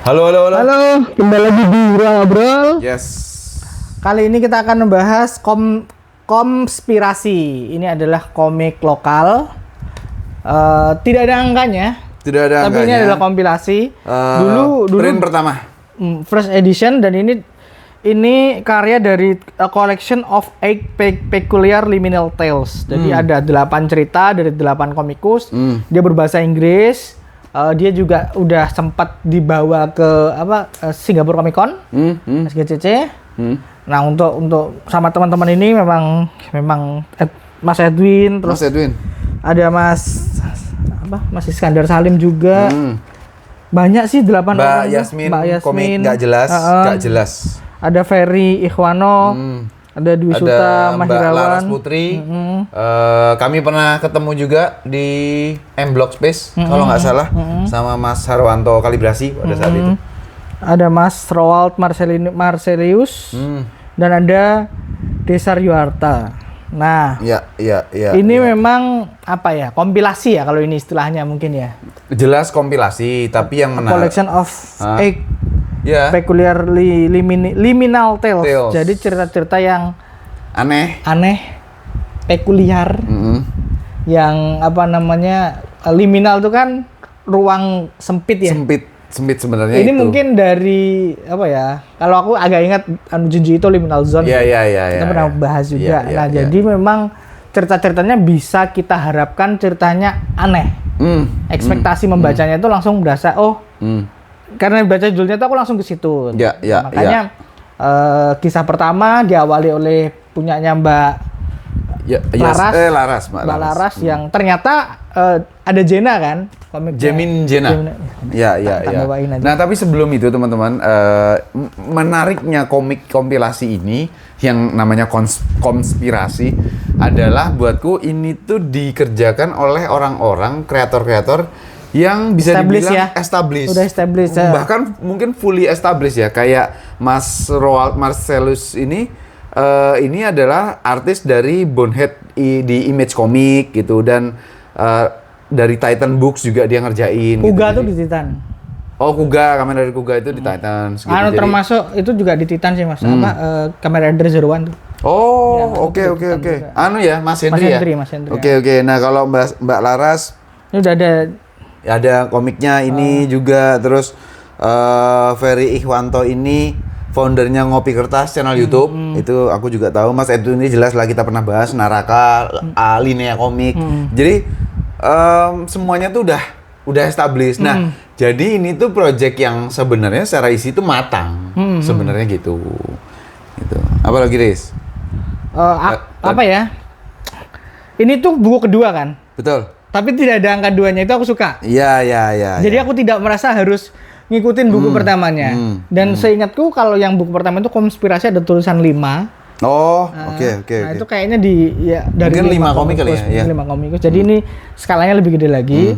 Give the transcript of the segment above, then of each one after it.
Halo. Halo, kembali lagi di Ruang Ngobrol. Yes. Kali ini kita akan membahas konspirasi. Ini adalah komik lokal. Tidak ada angkanya. Tidak ada tapi angkanya. ini adalah kompilasi. Dulu print pertama. First edition, dan ini karya dari A Collection of 8 Peculiar Liminal Tales. Jadi ada 8 cerita dari 8 komikus. Dia berbahasa Inggris. Dia juga udah sempat dibawa ke Singapore Comic Con, SGCC. Nah, untuk sama teman-teman ini memang Mas Edwin, terus ada Mas Iskandar Salim juga. Banyak sih 8 orang. Mbak Yasmin nggak jelas. Ada Ferry Ikhwano, ada Dwi Suta Mahirawan, Mbak Laras Putri. Kami pernah ketemu juga di M Block Space kalau nggak salah, sama Mas Harwanto Kalibrasi pada saat itu. Ada Mas Roald Marcelius, dan ada Desar Yuarta. Nah, ini memang kompilasi ya kalau ini istilahnya mungkin ya. Jelas kompilasi, tapi yang menarik. Collection of Peculiar Liminal Tales. Jadi cerita-cerita yang aneh, pekuliar, yang liminal itu kan ruang sempit ya. Sempit sebenarnya. Ini itu mungkin dari kalau aku agak ingat Junji Ito Liminal Zone. Kita pernah bahas juga. Jadi memang cerita-ceritanya bisa kita harapkan ceritanya aneh. Ekspektasi membacanya itu langsung berasa karena baca judulnya tuh aku langsung ke situ. Makanya kisah pertama diawali oleh punyanya Mbak Laras yang ternyata ada Jena kan, komiknya. Jena. Nah, tapi sebelum itu teman-teman, menariknya komik kompilasi ini yang namanya konspirasi adalah buatku ini tuh dikerjakan oleh orang-orang kreator-kreator yang bisa dibilang established. Udah established. Bahkan mungkin fully established ya, kayak Mas Roald Marcelius ini adalah artis dari Bonehead di Image Comic gitu, dan dari Titan Books juga dia ngerjain. Kuga tuh di Titan. Oh, Kamera dari Kuga itu di Titan. Gitu. Termasuk itu juga di Titan sih Mas. Kamera dari Zero One tuh. Oh, oke. Mas Hendry. Oke. Nah, kalau Mbak Laras ini udah ada komiknya ini juga, terus Ferry Ikhwanto ini foundernya Ngopi Kertas channel YouTube, itu aku juga tahu. Mas Edwin ini jelas lah kita pernah bahas Naraka, Alinea Komik. Jadi semuanya tuh udah established. Nah, jadi ini tuh project yang sebenarnya secara isi tuh matang, sebenarnya gitu. Apalagi Riz? Ini tuh buku kedua kan? Betul. Tapi tidak ada angka 2-nya, itu aku suka. Iya. Jadi aku tidak merasa harus ngikutin buku pertamanya. Dan seingatku kalau yang buku pertama itu konspirasi ada tulisan 5. Oh, oke. Nah, itu kayaknya dari mungkin 5 komik kali ya. 5 komikus. Jadi ini skalanya lebih gede lagi.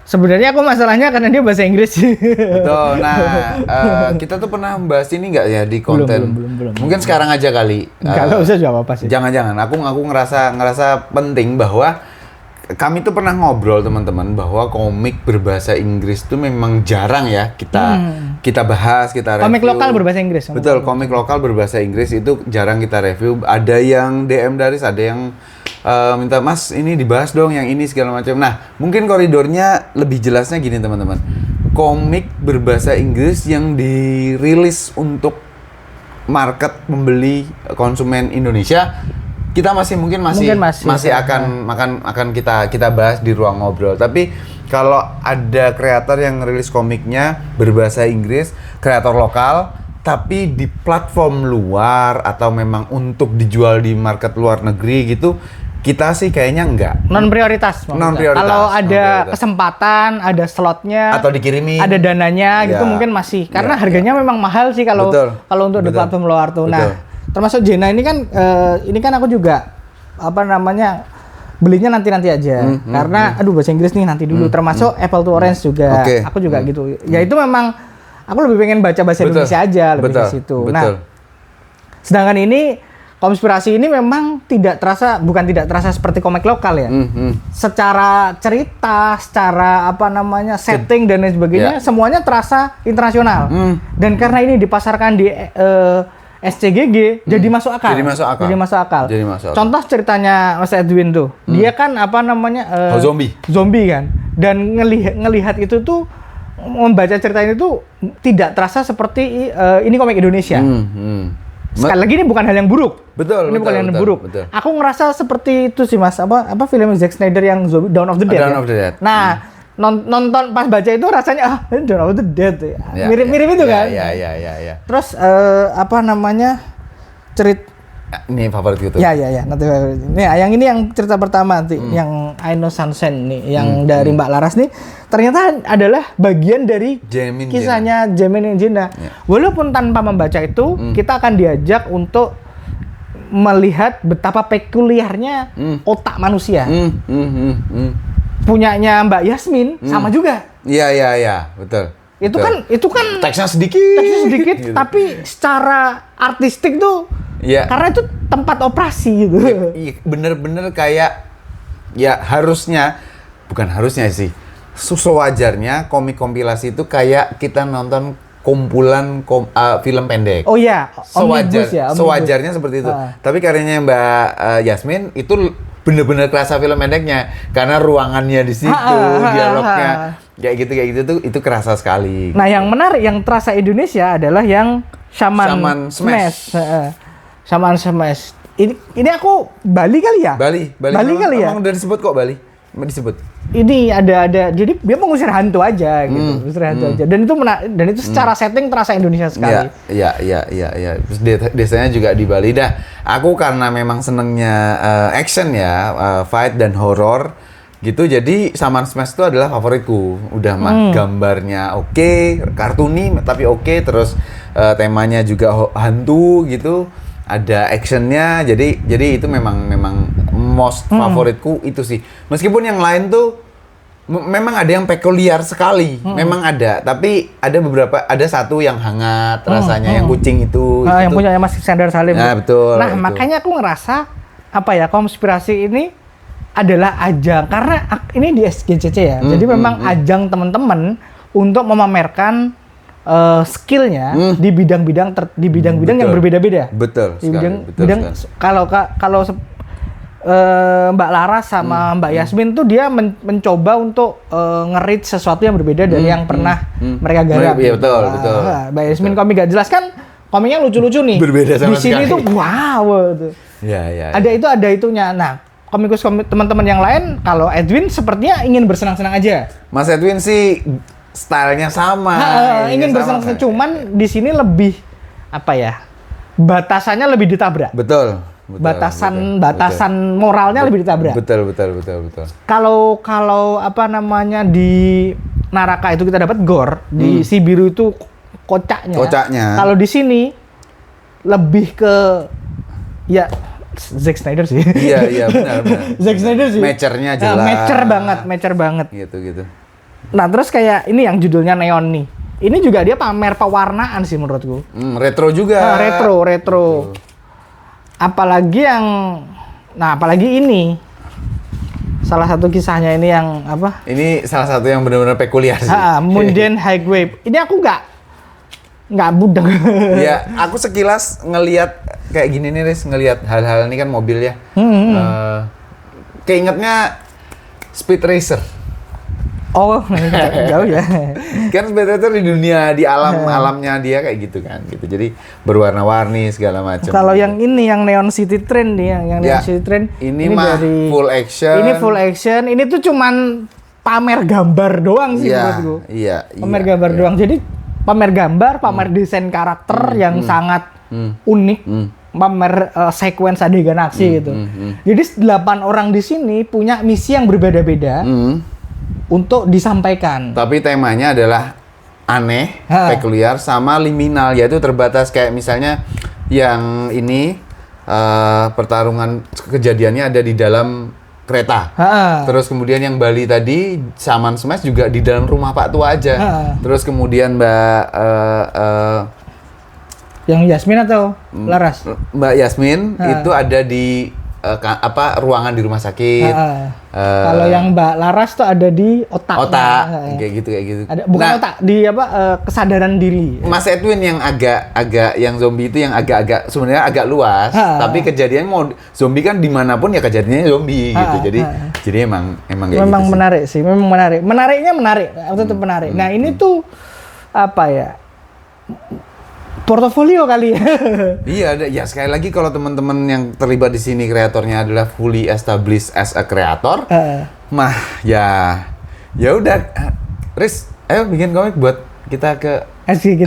Sebenarnya aku masalahnya karena dia bahasa Inggris. Betul. Nah, kita tuh pernah membahas ini nggak ya di konten? Belum. Mungkin sekarang aja kali. Nggak usah jawab apa sih. Jangan. Aku ngerasa penting bahwa kami tuh pernah ngobrol teman-teman bahwa komik berbahasa Inggris tuh memang jarang ya kita bahas, kita review. Komik lokal berbahasa Inggris. Betul, komik lokal berbahasa Inggris itu jarang kita review. Ada yang DM dari, ada yang minta, Mas ini dibahas dong yang ini segala macam. Nah, mungkin koridornya lebih jelasnya gini teman-teman. Komik berbahasa Inggris yang dirilis untuk market pembeli konsumen Indonesia, kita masih akan kita bahas di ruang ngobrol. Tapi kalau ada kreator yang rilis komiknya berbahasa Inggris, kreator lokal, tapi di platform luar atau memang untuk dijual di market luar negeri gitu, kita sih kayaknya enggak. Non prioritas. Kalau ada kesempatan, ada slotnya, atau dikirimin, ada dananya gitu mungkin masih. Karena harganya memang mahal sih kalau untuk di platform luar tuh. Nah, termasuk Jena ini kan aku juga belinya nanti aja karena bahasa Inggris nih nanti dulu. Termasuk Apple to Orange juga. Aku juga gitu. Ya itu memang aku lebih pengen baca bahasa Indonesia aja, lebih ke situ. Nah, sedangkan ini konspirasi ini memang bukan tidak terasa seperti komik lokal ya. Secara cerita, secara apa namanya setting dan lain sebagainya, semuanya terasa internasional. Dan karena ini dipasarkan di SCGG, jadi masuk akal. Jadi masuk akal. Contoh ceritanya Mas Edwin tuh, dia kan apa namanya zombie kan, dan ngelihat itu tuh, membaca cerita ini tuh tidak terasa seperti ini komik Indonesia. Sekali lagi ini bukan hal yang buruk. Ini bukan hal yang buruk. Aku ngerasa seperti itu sih Mas, apa film Zack Snyder yang zombie, Dawn of the Dead. Nah, nonton pas baca itu rasanya Dawn of the Dead. Mirip-mirip itu kan? Iya. Terus apa namanya? Ini favorit gitu. Ya. Nanti nih, yang ini yang cerita pertama nanti, yang I Know Sunshine nih, yang dari Mbak Laras nih, ternyata adalah bagian dari kisahnya Jamin and Gina. Walaupun tanpa membaca itu, kita akan diajak untuk melihat betapa pekuliarnya otak manusia. Punyanya Mbak Yasmin sama juga. Iya, betul. Itu kan teksnya sedikit gitu. Tapi secara artistik tuh, karena itu tempat operasi gitu. Bener-bener kayak, ya bukan harusnya sih, sewajarnya komik kompilasi itu kayak kita nonton kumpulan film pendek. Oh iya, omnibus ya. Sewajarnya seperti itu. Tapi karyanya Mbak Yasmin itu bener-bener kerasa film pendeknya, karena ruangannya di situ, dialognya kayak gitu tuh, itu kerasa sekali. Nah, yang menarik, yang terasa Indonesia adalah yang Shaman Smash. Shaman Smash. Ini aku Bali kali ya? Bali kali ya? Emang udah disebut kok Bali? Disebut. Ini ada, jadi dia mengusir hantu aja gitu, mengusir hantu aja. Dan itu secara setting terasa Indonesia sekali. Iya. Terus desanya juga di Bali dah. Aku karena memang senengnya action ya, fight dan horror gitu, jadi Shaman Smash itu adalah favoritku. Udah gambarnya oke, kartuni tapi oke, terus temanya juga hantu gitu. Ada actionnya, jadi itu memang most favoritku itu sih. Meskipun yang lain tuh memang ada yang pekuliar sekali, memang ada. Tapi ada satu yang hangat rasanya, yang kucing itu. Yang punya Mas Iskandar Salim. Nah, betul. Nah, makanya aku ngerasa konspirasi ini adalah ajang, karena ini di SGCC ya. Jadi memang ajang teman-teman untuk memamerkan skillnya di bidang-bidang yang berbeda-beda. Betul. Kalau Mbak Laras sama Mbak Yasmin tuh dia mencoba untuk ngerit sesuatu yang berbeda dari yang pernah mereka garap. Iya, betul. Mbak Yasmin komik gak jelas kan, komiknya lucu-lucu nih. Berbeda sama di sini sekali. tuh wow tuh. Iya. Ada itunya. Nah, komikus teman-teman yang lain, kalau Edwin sepertinya ingin bersenang-senang aja. Mas Edwin sih stylenya sama. Ingin bersenang-senang, cuman di sini lebih batasannya lebih ditabrak. Betul. Batasan moralnya lebih ditabrak. Betul. Kalau di Naraka itu kita dapat gore, di Sibiru itu kocaknya. Kalau di sini lebih ke Zack Snyder sih. Iya, benar. Zack Snyder sih. Matchernya jelas. Matcher banget. Gitu. Nah, terus kayak ini yang judulnya Neon nih. Ini juga dia pamer pewarnaan sih menurutku. Retro juga. Retro. Apalagi ini. Salah satu kisahnya ini yang apa? Ini salah satu yang benar-benar pekuliar sih. Mundane Highway. Ini aku nggak budeng. Ya, aku sekilas ngelihat kayak gini nih, Riz, ngelihat hal-hal ini kan mobil ya. Keingetnya Speed Racer. Oh, jauh ya. Kan Speed Racer di dunia, di alamnya dia kayak gitu kan, gitu. Jadi berwarna-warni segala macam. Kalau gitu. yang ini yang Neon City Train nih, yang Neon City Train. Ini mah dari full action. Ini full action. Ini tuh cuman pamer gambar doang sih menurutku. Iya. Pamer gambar doang. Jadi pamer gambar, pamer desain karakter yang sangat unik. Pamer sequence adegan aksi gitu. Jadi 8 orang di sini punya misi yang berbeda-beda. Untuk disampaikan. Tapi temanya adalah aneh, pekuliar, sama liminal, yaitu terbatas. Kayak misalnya yang ini pertarungan kejadiannya ada di dalam kereta. Terus kemudian yang Bali tadi, Shaman Smash juga di dalam rumah Pak Tua aja. Terus kemudian Yang Yasmin atau Laras? Mbak Yasmin itu ada di ruangan di rumah sakit. Kalau yang Mbak Laras tuh ada di otak. Kayak gitu. Ada, bukan otak, di kesadaran diri. Mas Edwin yang agak yang zombie itu yang agak sebenarnya agak luas, tapi kejadiannya mau zombie kan dimanapun ya kejadiannya zombie gitu. Jadi emang kayak memang gitu menarik sih, memang menarik. Menariknya menarik, tetap menarik. Nah ini tuh apa ya? Portofolio kali ya. Iya, ya sekali lagi kalau teman-teman yang terlibat di sini kreatornya adalah fully established as a creator, mah ya udah, Riz, ayo bikin komik buat kita ke SG gitu.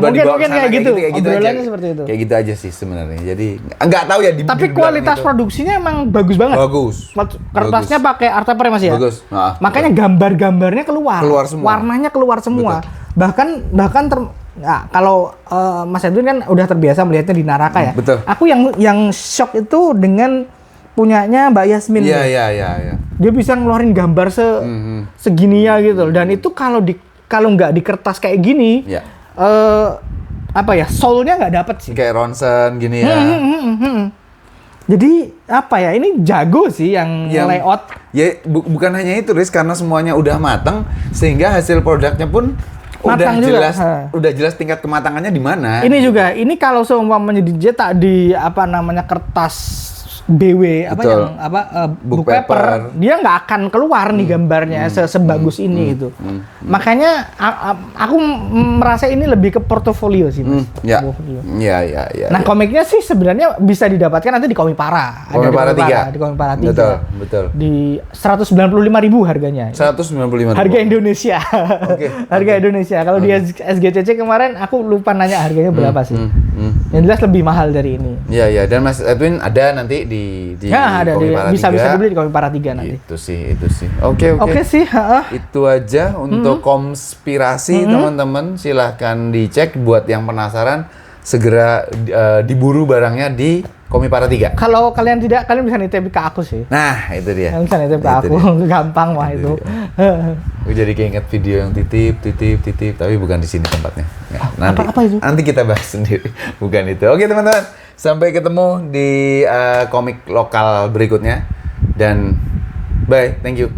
Mungkin kayak gitu. Obrolannya seperti itu. Kayak gitu aja sih sebenarnya. Jadi nggak tahu ya. Tapi kualitas produksinya emang bagus banget. Bagus. Kertasnya pakai art paper Mas ya. Bagus. Makanya gambar-gambarnya keluar semua. Warnanya keluar semua. Betul. Bahkan kalau Mas Edwin kan udah terbiasa melihatnya di Naraka ya. Betul. Aku yang shock itu dengan punyanya Mbak Yasmin. Iya. Dia bisa ngeluarin gambar segini ya gitu. Dan itu kalau nggak di kertas kayak gini, soul-nya nggak dapet sih. Kayak Ronson gini ya. Jadi apa ya, ini jago sih yang layout. Ya bukan hanya itu, Riz, karena semuanya udah matang sehingga hasil produknya pun matang udah jelas tingkat kematangannya di mana. Ini juga, ini kalau seumpamanya dicetak di kertas BW book paper, dia nggak akan keluar nih gambarnya sebagus ini gitu. Makanya aku merasa ini lebih ke portofolio sih, Mas. Ya. Nah, komiknya sih sebenarnya bisa didapatkan nanti di Komipara. Komipara 3. Di Komipara 3. Betul. Di 195.000 harganya. 195.000. Harga Indonesia. Harga Indonesia. Kalau di SGCC kemarin aku lupa nanya harganya berapa sih. Yang jelas lebih mahal dari ini. Iya, dan Mas Edwin ada nanti di ada bisa dibeli di Komipara 3 nanti. Itu sih. Oke sih, Itu aja untuk konspirasi teman-teman. Silahkan dicek buat yang penasaran, segera diburu barangnya di Komipara 3. Kalau kalian tidak, kalian bisa nitip ke aku sih. Nah, itu dia. Kalian bisa nitip ke aku, gampang mah itu. Gue jadi keinget video yang titip, tapi bukan di sini tempatnya. Ya, apa itu? Nanti kita bahas sendiri, bukan itu. Oke teman-teman, sampai ketemu di komik lokal berikutnya dan bye, thank you.